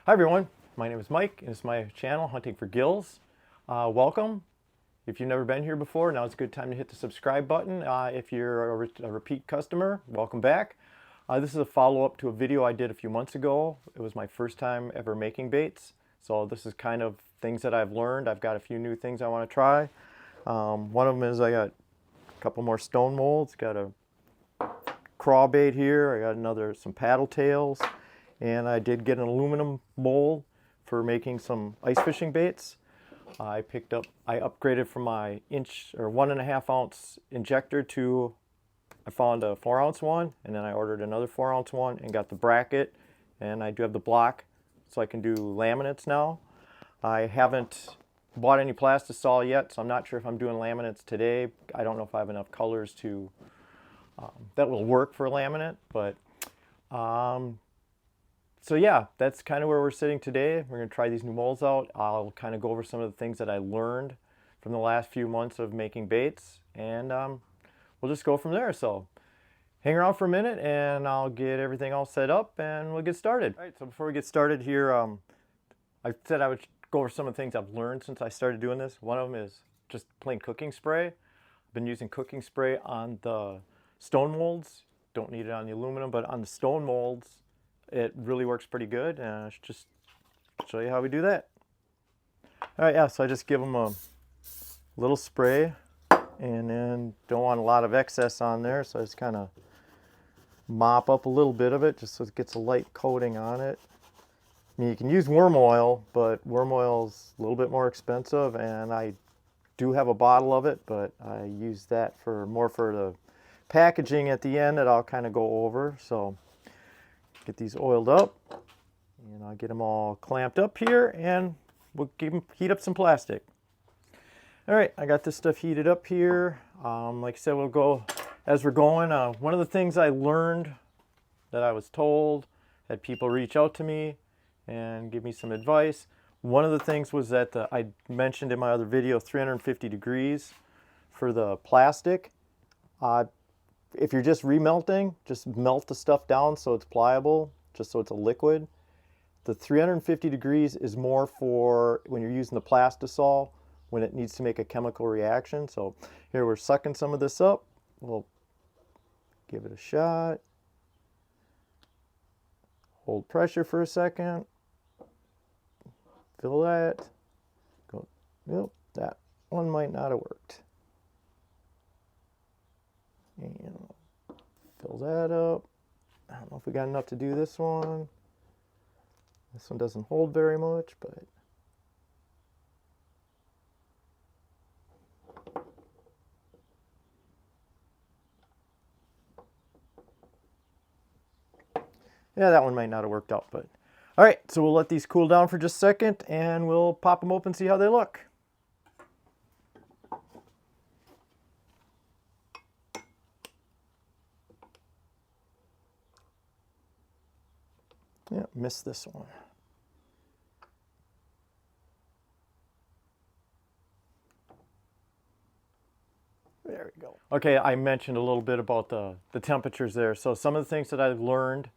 Hi everyone, my name is Mike and it's my channel Hunting for Gills. Welcome. If you've never been here before, now it's a good time to hit the subscribe button. If you're a repeat customer, welcome back. This is a follow-up to a video I did a few months ago. It was my first time ever making baits. So this is kind of things that I've learned. I've got a few new things I want to try. One of them is I got a couple more stone molds, got a craw bait here, I got some paddle tails. And I did get an aluminum bowl for making some ice fishing baits. I upgraded from my 1.5 ounce injector to, I found a 4 ounce one, and then I ordered another 4 ounce one and got the bracket, and I do have the block so I can do laminates now. I haven't bought any plastisol yet, so I'm not sure if I'm doing laminates today. I don't know if I have enough colors to that will work for a laminate, but so yeah, that's kind of where we're sitting today. We're going to try these new molds out. I'll kind of go over some of the things that I learned from the last few months of making baits, and we'll just go from there. So hang around for a minute and I'll get everything all set up and we'll get started. All right, so before we get started here, I said I would go over some of the things I've learned since I started doing this. One of them is just plain cooking spray. I've been using cooking spray on the stone molds. Don't need it on the aluminum, but on the stone molds, it really works pretty good, and I'll just show you how we do that. All right, yeah, so I just give them a little spray, and then don't want a lot of excess on there, so I just kind of mop up a little bit of it just so it gets a light coating on it. I mean, you can use worm oil, but worm oil's a little bit more expensive, and I do have a bottle of it, but I use that more for the packaging at the end that I'll kind of go over. So get these oiled up, and I'll get them all clamped up here, and we'll heat up some plastic. All right, I got this stuff heated up here. Like I said, we'll go as we're going. One of the things I learned that I was told, had people reach out to me and give me some advice. One of the things was that I mentioned in my other video 350 degrees for the plastic. If you're just remelting, just melt the stuff down so it's pliable, just so it's a liquid. The 350 degrees is more for when you're using the plastisol, when it needs to make a chemical reaction. So here we're sucking some of this up. We'll give it a shot. Hold pressure for a second. Fill that. Go. Nope, that one might not have worked. And fill that up. I don't know if we got enough to do this one. This one doesn't hold very much, but yeah, that one might not have worked out, but all right, so we'll let these cool down for just a second and we'll pop them open and see how they look. Yeah, missed this one. There we go. Okay, I mentioned a little bit about the temperatures there. So some of the things that I've learned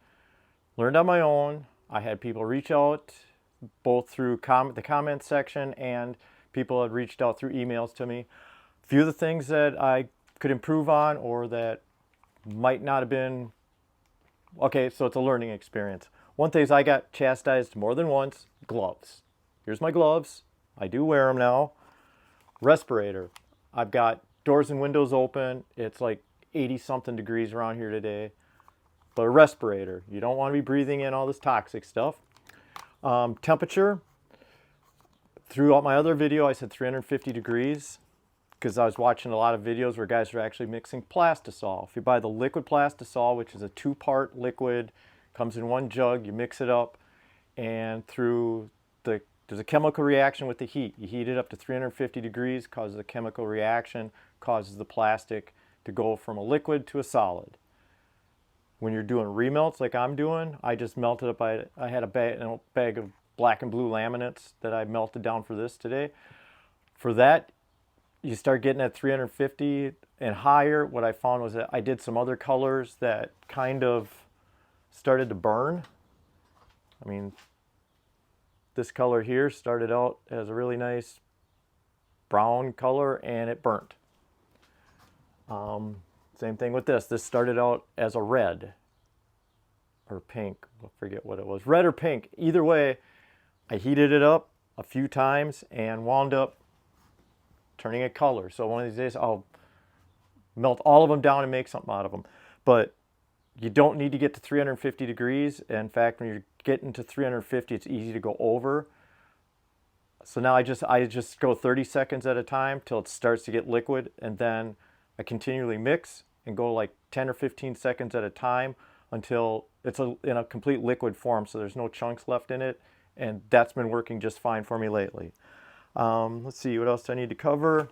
on my own. I had people reach out both through the comment section, and people had reached out through emails to me. A few of the things that I could improve on or that might not have been, okay, so it's a learning experience. One thing is I got chastised more than once, gloves. Here's my gloves. I do wear them now. Respirator. I've got doors and windows open. It's like 80 something degrees around here today. But a respirator, you don't want to be breathing in all this toxic stuff. Temperature. Throughout my other video, I said 350 degrees because I was watching a lot of videos where guys are actually mixing plastisol. If you buy the liquid plastisol, which is a 2-part liquid, comes in one jug, you mix it up, and there's a chemical reaction with the heat. You heat it up to 350 degrees, causes a chemical reaction, causes the plastic to go from a liquid to a solid. When you're doing remelts like I'm doing, I just melted up, I had a bag of black and blue laminates that I melted down for this today. For that, you start getting at 350 and higher. What I found was that I did some other colors that kind of started to burn. I mean, This color here started out as a really nice brown color and it burnt. Same thing with this. This started out as a red or pink. I forget what it was. Red or pink. Either way, I heated it up a few times and wound up turning it color. So one of these days I'll melt all of them down and make something out of them. But you don't need to get to 350 degrees. In fact, when you're getting to 350, it's easy to go over. So now I just go 30 seconds at a time till it starts to get liquid, and then I continually mix and go like 10 or 15 seconds at a time until it's in a complete liquid form, so there's no chunks left in it, and that's been working just fine for me lately. Let's see, what else do I need to cover?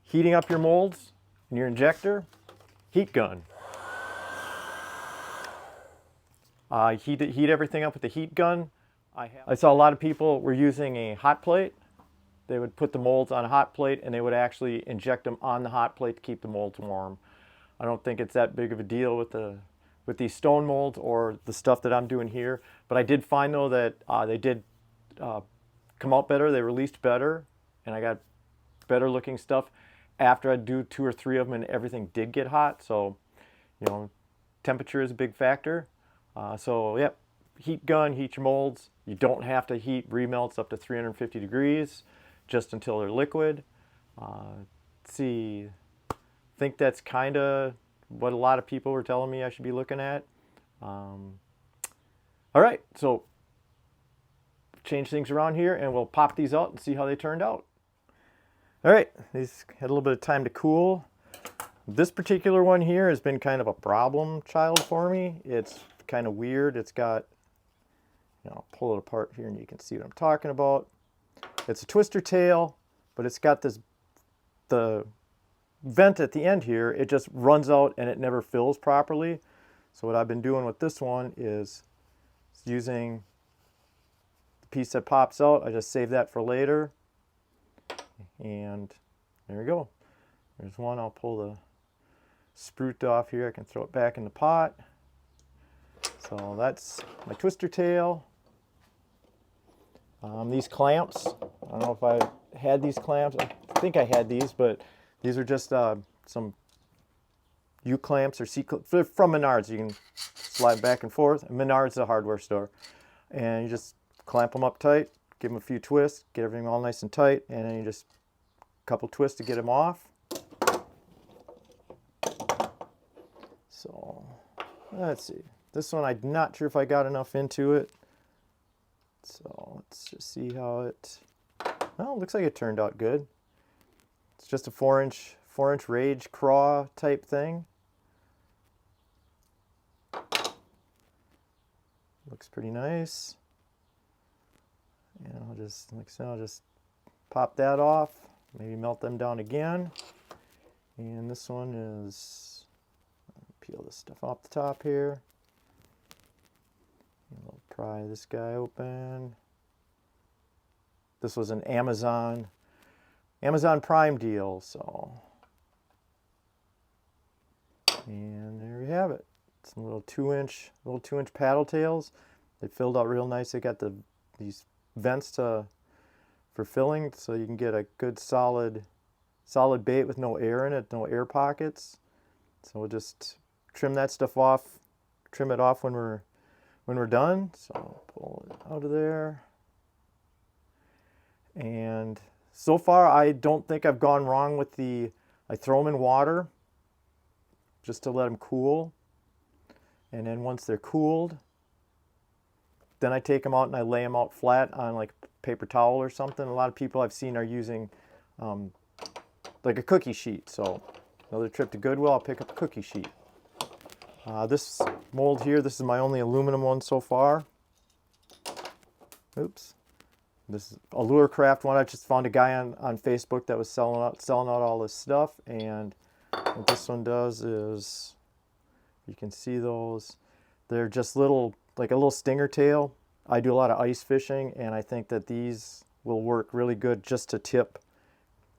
Heating up your molds in your injector, heat gun. Heat everything up with the heat gun. I saw a lot of people were using a hot plate. They would put the molds on a hot plate and they would actually inject them on the hot plate to keep the molds warm. I don't think it's that big of a deal with these stone molds or the stuff that I'm doing here. But I did find though that they did come out better. They released better, and I got better looking stuff after I do 2 or 3 of them and everything did get hot. So, you know, temperature is a big factor. So, yep, heat gun, heat your molds. You don't have to heat remelts up to 350 degrees just until they're liquid. Let's see, I think that's kind of what a lot of people were telling me I should be looking at. All right, so change things around here and we'll pop these out and see how they turned out. All right, these had a little bit of time to cool. This particular one here has been kind of a problem child for me. It's kind of weird. It's got, you know, I'll pull it apart here and you can see what I'm talking about. It's a twister tail, but it's got the vent at the end here. It just runs out and it never fills properly. So what I've been doing with this one is using the piece that pops out. I just save that for later. And there we go. There's one. I'll pull the sprue off here. I can throw it back in the pot. So that's my twister tail. These clamps, I don't know if I had these clamps. I think I had these, but these are just some U-clamps or C-clamps from Menards. You can slide back and forth. Menards is a hardware store. And you just clamp them up tight, give them a few twists, get everything all nice and tight, and then you just a couple twists to get them off. So let's see. This one I'm not sure if I got enough into it. So let's just see how it, well, it looks like it turned out good. It's just a 4-inch rage craw type thing. Looks pretty nice. And I'll just, like I said, I'll just pop that off, maybe melt them down again. And this one is, peel this stuff off the top here. We'll pry this guy open. This was an Amazon Prime deal, so. And there we have it. Some little 2-inch paddle tails. They filled out real nice. They got these vents for filling, so you can get a good solid bait with no air in it, no air pockets. So we'll just trim that stuff off, trim it off when we're done. So I'll pull it out of there. And so far I don't think I've gone wrong with I throw them in water just to let them cool. And then once they're cooled, then I take them out and I lay them out flat on like paper towel or something. A lot of people I've seen are using like a cookie sheet. So another trip to Goodwill, I'll pick up a cookie sheet. This mold here, this is my only aluminum one so far. Oops. This is a Lure Craft one. I just found a guy on Facebook that was selling out all this stuff. And what this one does is, you can see those. They're just little, like a little stinger tail. I do a lot of ice fishing, and I think that these will work really good just to tip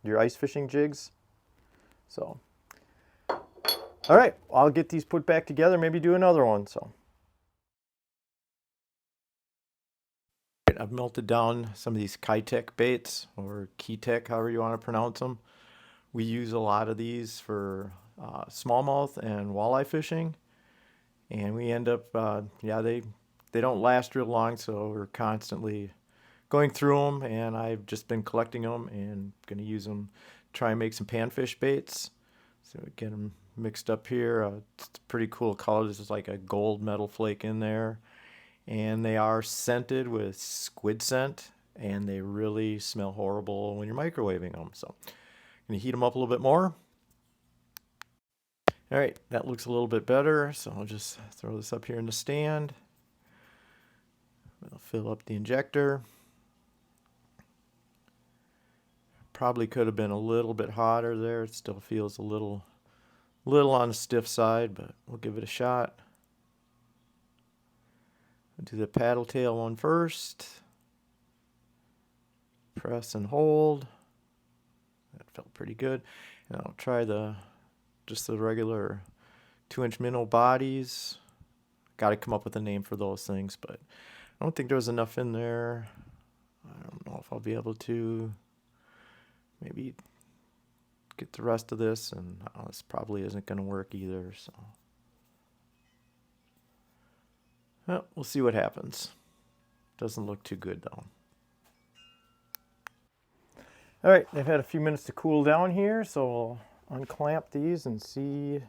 your ice fishing jigs. So. All right, I'll get these put back together, maybe do another one. So. I've melted down some of these Kitek baits, or Kitek, however you want to pronounce them. We use a lot of these for smallmouth and walleye fishing, and we end up, yeah, they don't last real long, so we're constantly going through them, and I've just been collecting them and going to use them, try and make some panfish baits. So get them mixed up here. It's a pretty cool color. This is like a gold metal flake in there, and they are scented with squid scent, and they really smell horrible when you're microwaving them. So I'm going to heat them up a little bit more. All right, that looks a little bit better, so I'll just throw this up here in the stand. I'll fill up the injector. Probably could have been a little bit hotter there. It still feels a little on the stiff side, but we'll give it a shot. I'll do the paddle tail one first. Press and hold. That felt pretty good. And I'll try just the regular 2-inch minnow bodies. Got to come up with a name for those things, but I don't think there was enough in there. I don't know if I'll be able to maybe get the rest of this, and this probably isn't going to work either, so well, we'll see what happens. Doesn't look too good though. All right, they've had a few minutes to cool down here, so we'll unclamp these and see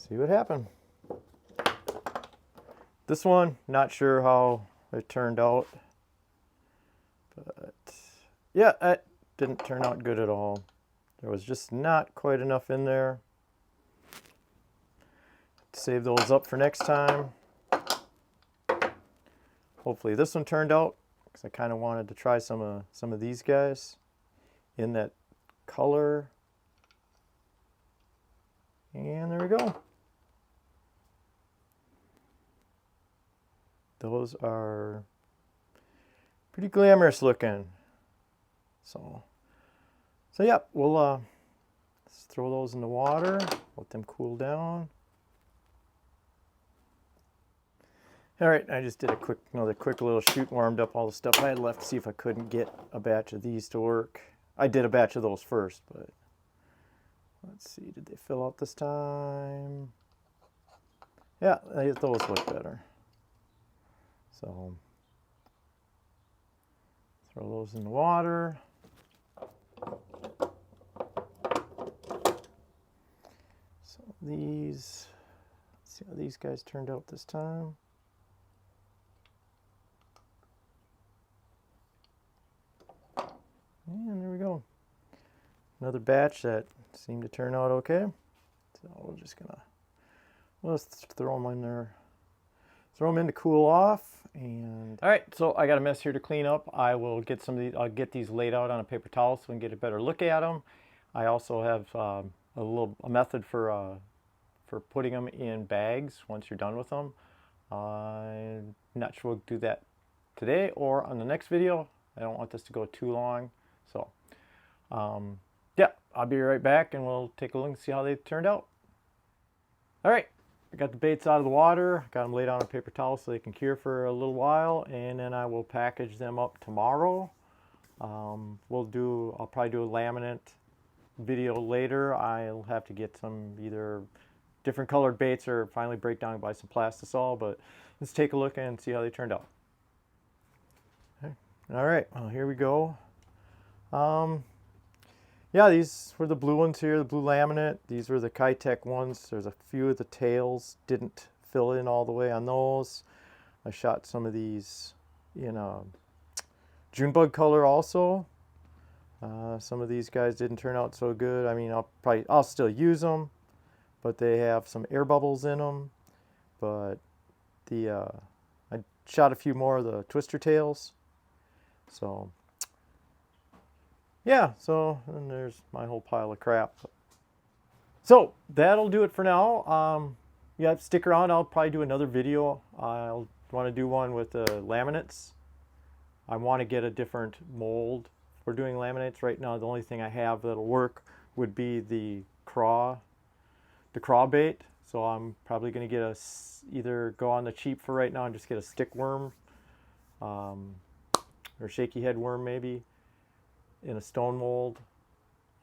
what happened. This one, not sure how it turned out, but yeah, it didn't turn out good at all. There was just not quite enough in there. Save those up for next time. Hopefully this one turned out, because I kind of wanted to try some of these guys in that color. And there we go. Those are pretty glamorous looking. So yeah, we'll let's throw those in the water, let them cool down. All right, I just did another quick little shoot, warmed up all the stuff I had left to see if I couldn't get a batch of these to work. I did a batch of those first, but let's see, did they fill out this time? Yeah, those look better. So throw those in the water. So these, let's see how these guys turned out this time. And there we go. Another batch that seemed to turn out okay. So we're just gonna, let's throw them in there. Throw them in to cool off. And all right, so I got a mess here to clean up. I will get some of these. I'll get these laid out on a paper towel so we can get a better look at them. I also have a method for putting them in bags once you're done with them. I'm not sure we'll do that today or on the next video. I don't want this to go too long. So yeah, I'll be right back and we'll take a look and see how they turned out. All right, I got the baits out of the water, got them laid on a paper towel so they can cure for a little while, and then I will package them up tomorrow. I'll probably do a laminate video later. I'll have to get some either different colored baits or finally break down and buy some plastisol, but let's take a look and see how they turned out. Okay. All right, well, here we go. Yeah, these were the blue ones here, the blue laminate. These were the Kitek ones. There's a few of the tails didn't fill in all the way on those. I shot some of these in a Junebug color also. Some of these guys didn't turn out so good. I mean, I'll still use them, but they have some air bubbles in them. But I shot a few more of the twister tails. So yeah, so and there's my whole pile of crap. So that'll do it for now. Yeah, stick around. I'll probably do another video. I'll want to do one with the laminates. I want to get a different mold for doing laminates. Right now, the only thing I have that'll work would be the craw bait. So I'm probably going to get either go on the cheap for right now and just get a stick worm or shaky head worm maybe in a stone mold.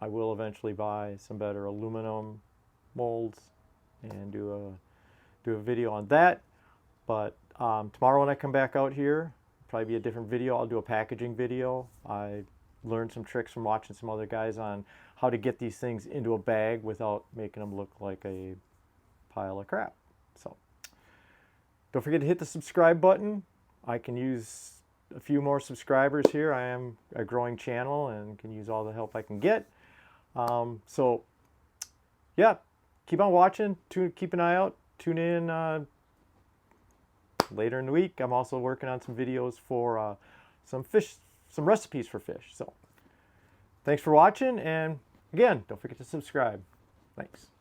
I will eventually buy some better aluminum molds and do a video on that. But tomorrow when I come back out here, probably be a different video. I'll do a packaging video. I learned some tricks from watching some other guys on how to get these things into a bag without making them look like a pile of crap. So don't forget to hit the subscribe button. I can use a few more subscribers here. I am a growing channel and can use all the help I can get. So yeah, keep on watching. Keep an eye out. Tune in later in the week. I'm also working on some videos for some recipes for fish. So thanks for watching, and again, don't forget to subscribe. Thanks.